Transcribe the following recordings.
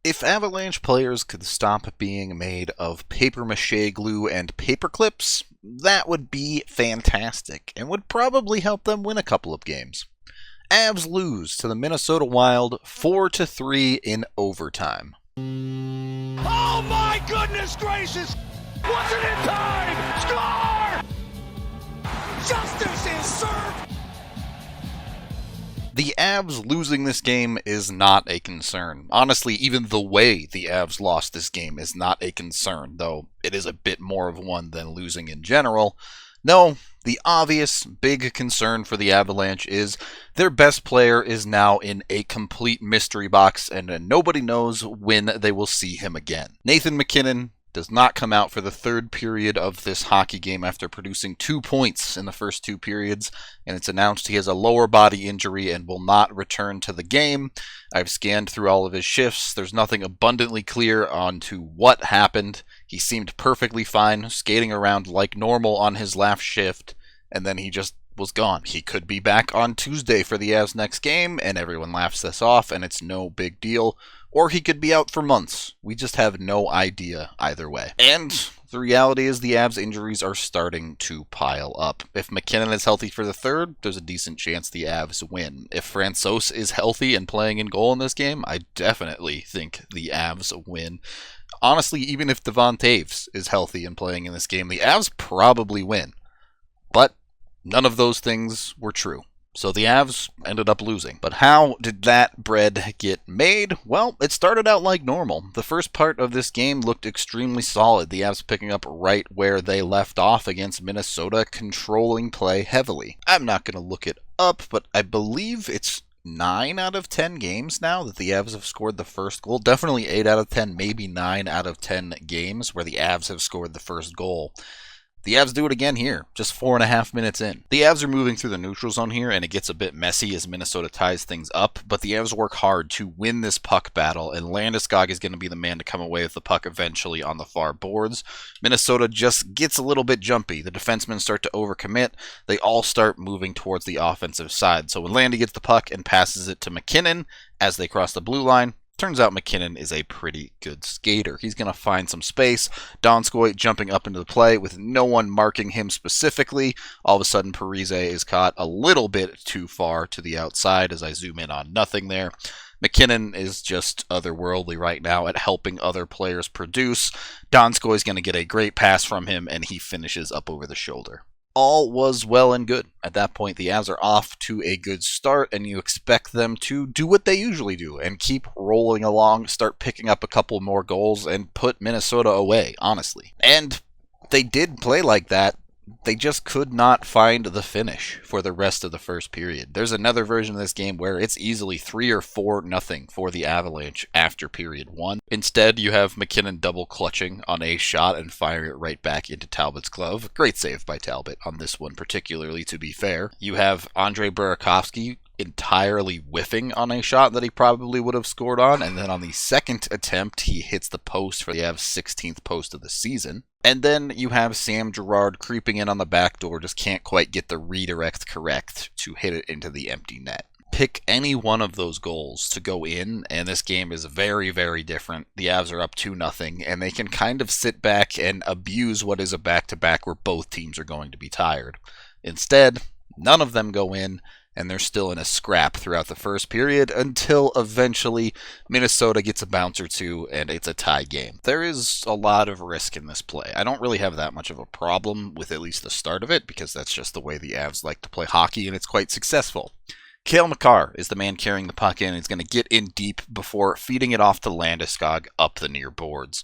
If Avalanche players could stop being made of papier-mâché glue and paper clips, that would be fantastic, and would probably help them win a couple of games. Avs lose to the Minnesota Wild 4-3 in overtime. Oh my goodness gracious! Wasn't it time? Score! Justice is served! The Avs losing this game is not a concern. Honestly, even the way the Avs lost this game is not a concern, though it is a bit more of one than losing in general. No, the obvious big concern for the Avalanche is their best player is now in a complete mystery box, and nobody knows when they will see him again. Nathan MacKinnon does not come out for the third period of this hockey game after producing 2 points in the first 2 periods, and it's announced he has a lower body injury and will not return to the game. I've scanned through all of his shifts. There's nothing abundantly clear on to what happened. He seemed perfectly fine, skating around like normal on his last shift, and then he just was gone. He could be back on Tuesday for the Avs' next game, and everyone laughs this off, and it's no big deal. Or he could be out for months. We just have no idea either way. And the reality is the Avs' injuries are starting to pile up. If MacKinnon is healthy for the third, there's a decent chance the Avs win. If Francouz is healthy and playing in goal in this game, I definitely think the Avs win. Honestly, even if Devon Toews is healthy and playing in this game, the Avs probably win. But none of those things were true. So the Avs ended up losing. But how did that bread get made? Well, it started out like normal. The first part of this game looked extremely solid. The Avs picking up right where they left off against Minnesota, controlling play heavily. I'm not going to look it up, but I believe it's 9 out of 10 games now that the Avs have scored the first goal. Definitely 8 out of 10, maybe 9 out of 10 games where the Avs have scored the first goal. The Avs do it again here, just 4.5 minutes in. The Avs are moving through the neutral zone here, and it gets a bit messy as Minnesota ties things up, but the Avs work hard to win this puck battle, and Landeskog is going to be the man to come away with the puck eventually on the far boards. Minnesota just gets a little bit jumpy. The defensemen start to overcommit. They all start moving towards the offensive side. So when Landy gets the puck and passes it to MacKinnon as they cross the blue line, turns out MacKinnon is a pretty good skater. He's going to find some space. Donskoy jumping up into the play with no one marking him specifically. All of a sudden, Parise is caught a little bit too far to the outside as I zoom in on nothing there. MacKinnon is just otherworldly right now at helping other players produce. Donskoy is going to get a great pass from him, and he finishes up over the shoulder. All was well and good. At that point, the Avs are off to a good start, and you expect them to do what they usually do and keep rolling along, start picking up a couple more goals, and put Minnesota away, honestly. And they did play like that. They just could not find the finish for the rest of the first period. There's another version of this game where it's easily 3 or 4-0 for the Avalanche after period 1. Instead, you have MacKinnon double clutching on a shot and firing it right back into Talbot's glove. Great save by Talbot on this one particularly, to be fair. You have Andrei Burakovsky entirely whiffing on a shot that he probably would have scored on, and then on the second attempt, he hits the post for the Avs' 16th post of the season. And then you have Sam Girard creeping in on the back door, just can't quite get the redirect correct to hit it into the empty net. Pick any one of those goals to go in, and this game is very, very different. The Avs are up 2-0, and they can kind of sit back and abuse what is a back-to-back where both teams are going to be tired. Instead, none of them go in, and they're still in a scrap throughout the first period until eventually Minnesota gets a bounce or two and it's a tie game. There is a lot of risk in this play. I don't really have that much of a problem with at least the start of it because that's just the way the Avs like to play hockey and it's quite successful. Cale Makar is the man carrying the puck in and he's going to get in deep before feeding it off to Landeskog up the near boards.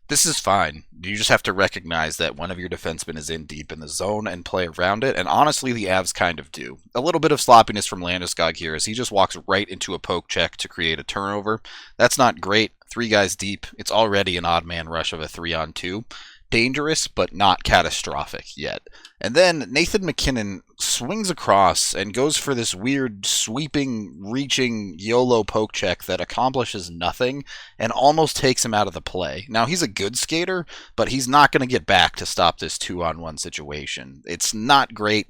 This is fine. You just have to recognize that one of your defensemen is in deep in the zone and play around it, and honestly, the Avs kind of do. A little bit of sloppiness from Landeskog here as he just walks right into a poke check to create a turnover. That's not great. 3 guys deep. It's already an odd man rush of a 3-on-2. Dangerous, but not catastrophic yet. And then Nathan MacKinnon swings across and goes for this weird sweeping, reaching YOLO poke check that accomplishes nothing and almost takes him out of the play. Now, he's a good skater, but he's not going to get back to stop this 2-on-1 situation. It's not great.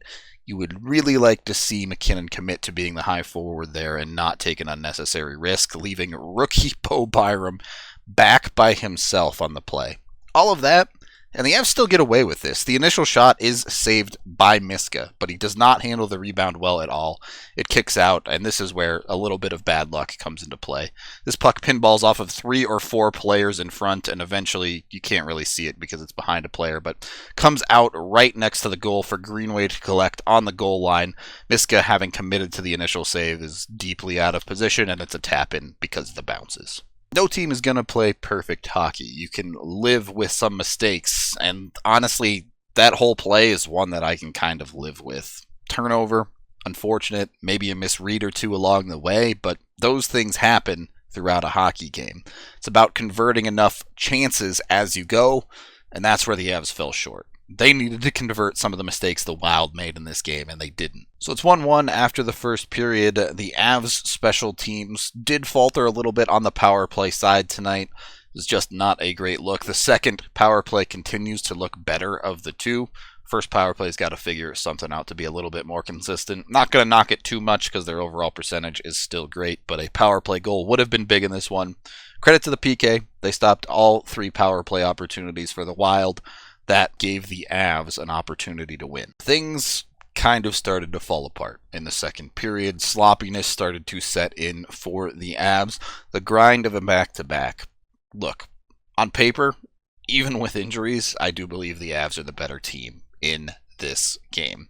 You would really like to see MacKinnon commit to being the high forward there and not take an unnecessary risk, leaving rookie Bo Byram back by himself on the play. All of that, and the Avs still get away with this. The initial shot is saved by Miska, but he does not handle the rebound well at all. It kicks out, and this is where a little bit of bad luck comes into play. This puck pinballs off of 3 or 4 players in front, and eventually, you can't really see it because it's behind a player, but comes out right next to the goal for Greenway to collect on the goal line. Miska, having committed to the initial save, is deeply out of position, and it's a tap-in because of the bounces. No team is going to play perfect hockey. You can live with some mistakes, and honestly, that whole play is one that I can kind of live with. Turnover, unfortunate, maybe a misread or two along the way, but those things happen throughout a hockey game. It's about converting enough chances as you go, and that's where the Avs fell short. They needed to convert some of the mistakes the Wild made in this game, and they didn't. So it's 1-1 after the first period. The Avs special teams did falter a little bit on the power play side tonight. It was just not a great look. The second power play continues to look better of the two. First power play's got to figure something out to be a little bit more consistent. Not going to knock it too much because their overall percentage is still great, but a power play goal would have been big in this one. Credit to the PK. They stopped all 3 power play opportunities for the Wild. That gave the Avs an opportunity to win. Things kind of started to fall apart in the second period. Sloppiness started to set in for the Avs. The grind of a back-to-back. Look, on paper, even with injuries, I do believe the Avs are the better team in this game.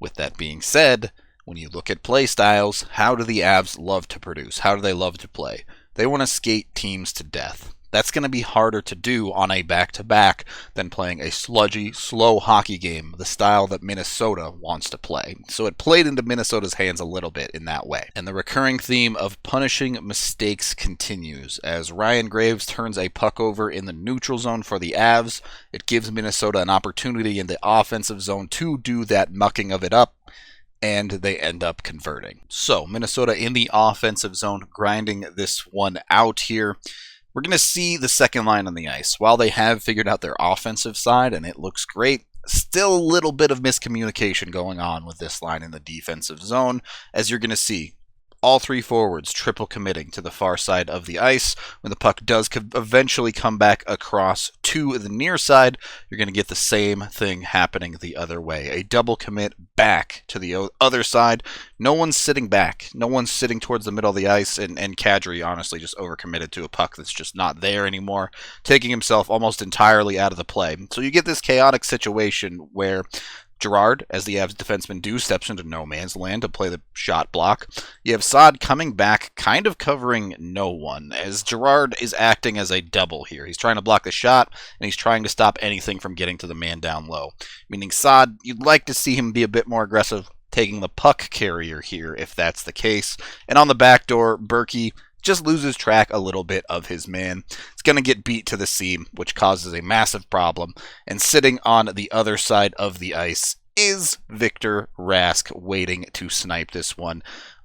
With that being said, when you look at play styles, how do the Avs love to produce? How do they love to play? They want to skate teams to death. That's going to be harder to do on a back-to-back than playing a sludgy, slow hockey game, the style that Minnesota wants to play. So it played into Minnesota's hands a little bit in that way. And the recurring theme of punishing mistakes continues. As Ryan Graves turns a puck over in the neutral zone for the Avs, it gives Minnesota an opportunity in the offensive zone to do that mucking of it up, and they end up converting. So Minnesota in the offensive zone, grinding this one out here. We're going to see the second line on the ice. While they have figured out their offensive side, and it looks great, still a little bit of miscommunication going on with this line in the defensive zone, as you're going to see. All 3 forwards triple committing to the far side of the ice. When the puck does eventually come back across to the near side, you're going to get the same thing happening the other way. A double commit back to the other side. No one's sitting back. No one's sitting towards the middle of the ice, and Kadri honestly just overcommitted to a puck that's just not there anymore, taking himself almost entirely out of the play. So you get this chaotic situation where Girard, as the Avs defenseman do, steps into no man's land to play the shot block. You have Saad coming back, kind of covering no one, as Girard is acting as a double here. He's trying to block the shot, and he's trying to stop anything from getting to the man down low. Meaning Saad, you'd like to see him be a bit more aggressive, taking the puck carrier here, if that's the case. And on the back door, Berkey just loses track a little bit of his man. It's going to get beat to the seam, which causes a massive problem. And sitting on the other side of the ice is Victor Rask, waiting to snipe this one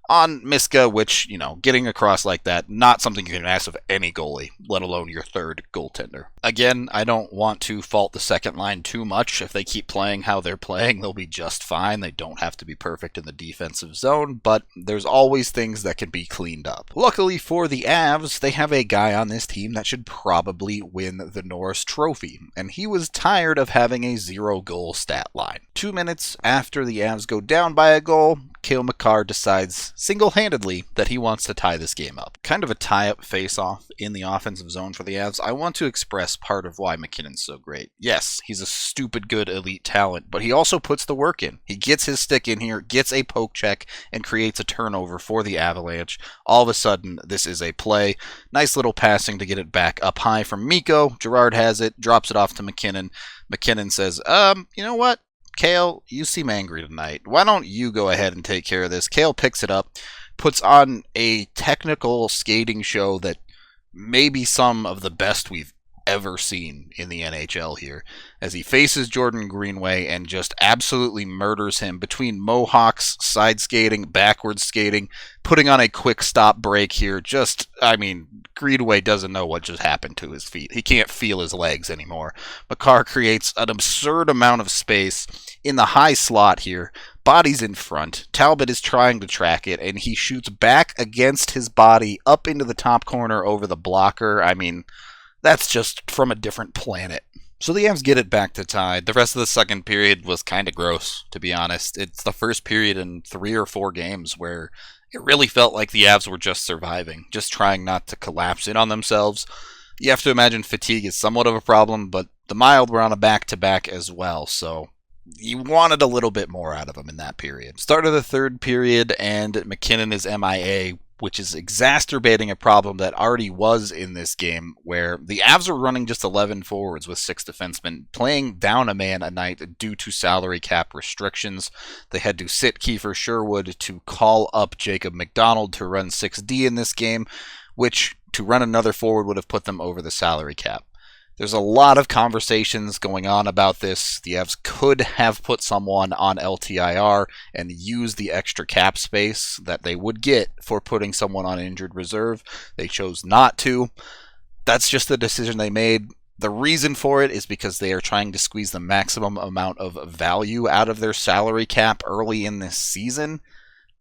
on Miska, which, getting across like that, not something you can ask of any goalie, let alone your third goaltender. Again, I don't want to fault the second line too much. If they keep playing how they're playing, they'll be just fine. They don't have to be perfect in the defensive zone, but there's always things that can be cleaned up. Luckily for the Avs, they have a guy on this team that should probably win the Norris Trophy, and he was tired of having a 0-goal stat line. 2 minutes after the Avs go down by a goal, Cale Makar decides single-handedly that he wants to tie this game up. Kind of a tie-up face-off in the offensive zone for the Avs. I want to express part of why MacKinnon's so great. Yes, he's a stupid good elite talent, but he also puts the work in. He gets his stick in here, gets a poke check, and creates a turnover for the Avalanche. All of a sudden, this is a play. Nice little passing to get it back up high from Mikko. Girard has it, drops it off to MacKinnon. MacKinnon says, you know what? Cale, you seem angry tonight. Why don't you go ahead and take care of this? Cale picks it up, puts on a technical skating show that may be some of the best we've ever seen in the NHL here, as he faces Jordan Greenway and just absolutely murders him between mohawks, side skating, backwards skating, putting on a quick stop break here. Greenway doesn't know what just happened to his feet. He can't feel his legs anymore. Makar creates an absurd amount of space in the high slot here, Body's in front. Talbot is trying to track it, and he shoots back against his body up into the top corner over the blocker. I mean, that's just from a different planet. So the Avs get it back to tie. The rest of the second period was kind of gross, to be honest. It's the first period in 3 or 4 games where it really felt like the Avs were just surviving, just trying not to collapse in on themselves. You have to imagine fatigue is somewhat of a problem, but the Mild were on a back-to-back as well, so you wanted a little bit more out of them in that period. Start of the third period, and MacKinnon is MIA, which is exacerbating a problem that already was in this game, where the Avs were running just 11 forwards with 6 defensemen, playing down a man a night due to salary cap restrictions. They had to sit Kiefer Sherwood to call up Jacob McDonald to run 6D in this game, which to run another forward would have put them over the salary cap. There's a lot of conversations going on about this. The Avs could have put someone on LTIR and used the extra cap space that they would get for putting someone on injured reserve. They chose not to. That's just the decision they made. The reason for it is because they are trying to squeeze the maximum amount of value out of their salary cap early in this season.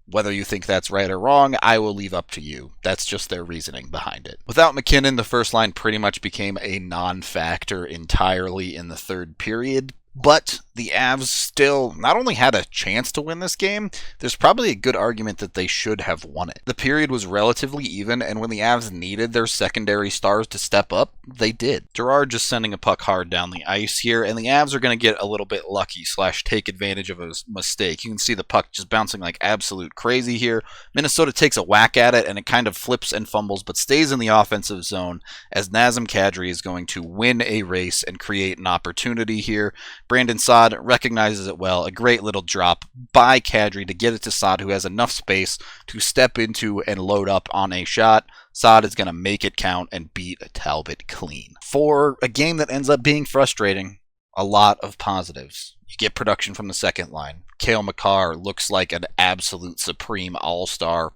Whether you think that's right or wrong, I will leave up to you. That's just their reasoning behind it. Without MacKinnon, the first line pretty much became a non-factor entirely in the third period. But the Avs still not only had a chance to win this game, there's probably a good argument that they should have won it. The period was relatively even, and when the Avs needed their secondary stars to step up, they did. Girard just sending a puck hard down the ice here, and the Avs are going to get a little bit lucky / take advantage of a mistake. You can see the puck just bouncing like absolute crazy here. Minnesota takes a whack at it, and it kind of flips and fumbles, but stays in the offensive zone as Nazem Kadri is going to win a race and create an opportunity here. Brandon Saad recognizes it well. A great little drop by Kadri to get it to Saad, who has enough space to step into and load up on a shot. Saad is going to make it count and beat Talbot clean. For a game that ends up being frustrating, a lot of positives. You get production from the second line. Cale Makar looks like an absolute supreme all-star.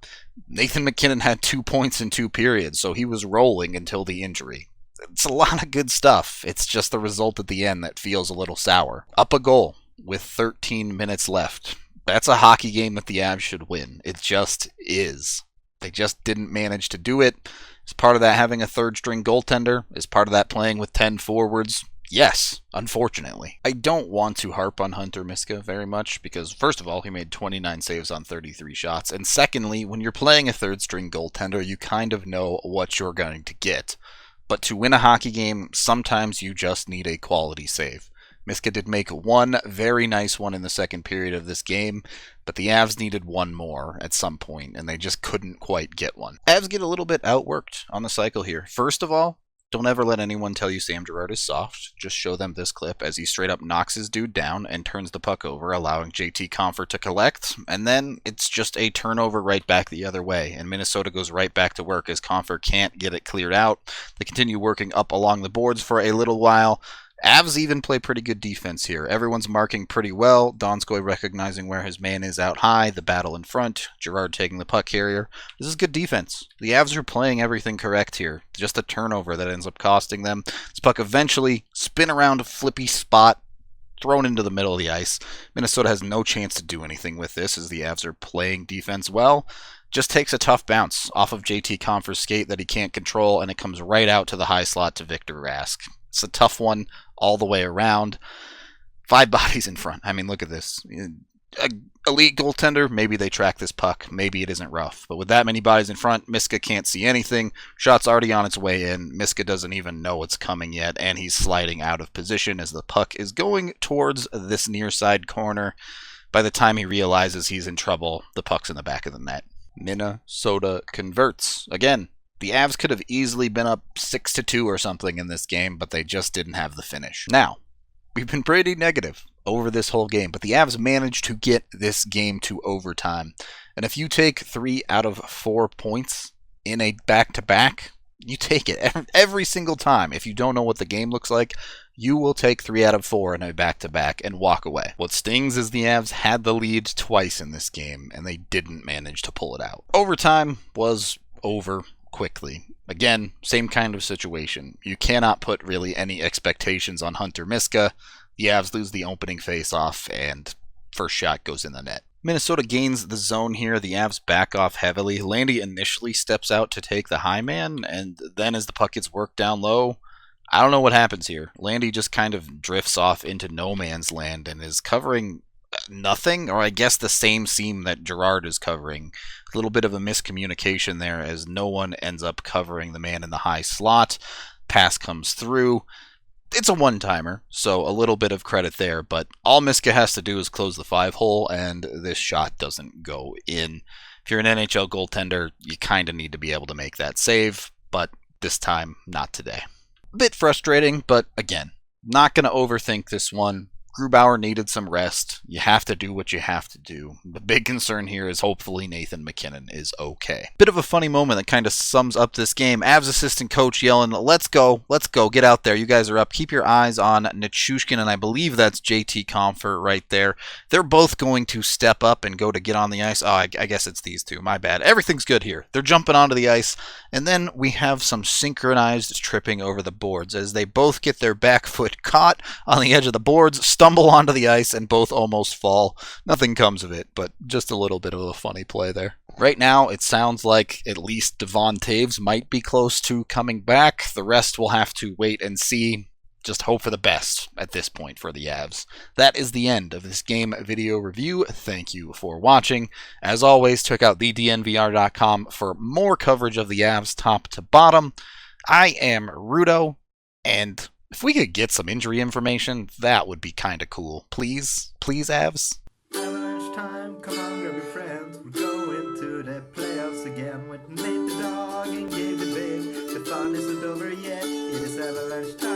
Nathan MacKinnon had 2 points in 2 periods, so he was rolling until the injury. It's a lot of good stuff. It's just the result at the end that feels a little sour. Up a goal with 13 minutes left. That's a hockey game that the Avs should win. It just is. They just didn't manage to do it. Is part of that having a third-string goaltender? Is part of that playing with 10 forwards? Yes, unfortunately. I don't want to harp on Hunter Miska very much because, first of all, he made 29 saves on 33 shots. And secondly, when you're playing a third-string goaltender, you kind of know what you're going to get. But to win a hockey game, sometimes you just need a quality save. Miska did make one very nice one in the second period of this game, but the Avs needed one more at some point, and they just couldn't quite get one. Avs get a little bit outworked on the cycle here. First of all, don't ever let anyone tell you Sam Girard is soft. Just show them this clip as he straight up knocks his dude down and turns the puck over, allowing JT Compher to collect, and then it's just a turnover right back the other way, and Minnesota goes right back to work as Compher can't get it cleared out. They continue working up along the boards for a little while. Avs even play pretty good defense here. Everyone's marking pretty well. Donskoy recognizing where his man is out high, the battle in front, Girard taking the puck carrier. This is good defense. The Avs are playing everything correct here. Just a turnover that ends up costing them. This puck eventually spin around a flippy spot, thrown into the middle of the ice. Minnesota has no chance to do anything with this as the Avs are playing defense well. Just takes a tough bounce off of JT Compher's skate that he can't control, and it comes right out to the high slot to Victor Rask. It's a tough one all the way around. 5 bodies in front. I mean, look at this. An elite goaltender, maybe they track this puck. Maybe it isn't rough. But with that many bodies in front, Miska can't see anything. Shot's already on its way in. Miska doesn't even know it's coming yet, and he's sliding out of position as the puck is going towards this near side corner. By the time he realizes he's in trouble, the puck's in the back of the net. Minnesota converts. Again, the Avs could have easily been up 6-2 or something in this game, but they just didn't have the finish. Now, we've been pretty negative over this whole game, but the Avs managed to get this game to overtime. And if you take 3 out of 4 points in a back-to-back, you take it every single time. If you don't know what the game looks like, you will take 3 out of 4 in a back-to-back and walk away. What stings is the Avs had the lead twice in this game, and they didn't manage to pull it out. Overtime was over quickly. Again, same kind of situation. You cannot put really any expectations on Hunter Miska. The Avs lose the opening face-off, and first shot goes in the net. Minnesota gains the zone here. The Avs back off heavily. Landy initially steps out to take the high man, and then as the puck gets worked down low, I don't know what happens here. Landy just kind of drifts off into no man's land and is covering nothing, or I guess the same seam that Girard is covering. A little bit of a miscommunication there as no one ends up covering the man in the high slot. Pass comes through. It's a one-timer, so a little bit of credit there, but all Miska has to do is close the 5-hole, and this shot doesn't go in. If you're an NHL goaltender, you kind of need to be able to make that save, but this time, not today. A bit frustrating, but again, not going to overthink this one. Grubauer needed some rest. You have to do what you have to do. The big concern here is hopefully Nathan MacKinnon is okay. Bit of a funny moment that kind of sums up this game. Avs assistant coach yelling, let's go, get out there. You guys are up. Keep your eyes on Nichushkin, and I believe that's JT Comfort right there. They're both going to step up and go to get on the ice. Oh, I guess it's these two. My bad. Everything's good here. They're jumping onto the ice, and then we have some synchronized tripping over the boards as they both get their back foot caught on the edge of the boards, stumble onto the ice, and both almost fall. Nothing comes of it, but just a little bit of a funny play there. Right now, it sounds like at least Devon Taves might be close to coming back. The rest will have to wait and see. Just hope for the best at this point for the Avs. That is the end of this game video review. Thank you for watching. As always, check out thednvr.com for more coverage of the Avs top to bottom. I am Rudo, and if we could get some injury information, that would be kind of cool. Please? Please, Avs? Avalanche time, come on, grab your friends. We're going to the playoffs again with Nate the dog and Gabe the big. The fun isn't over yet, it is Avalanche time.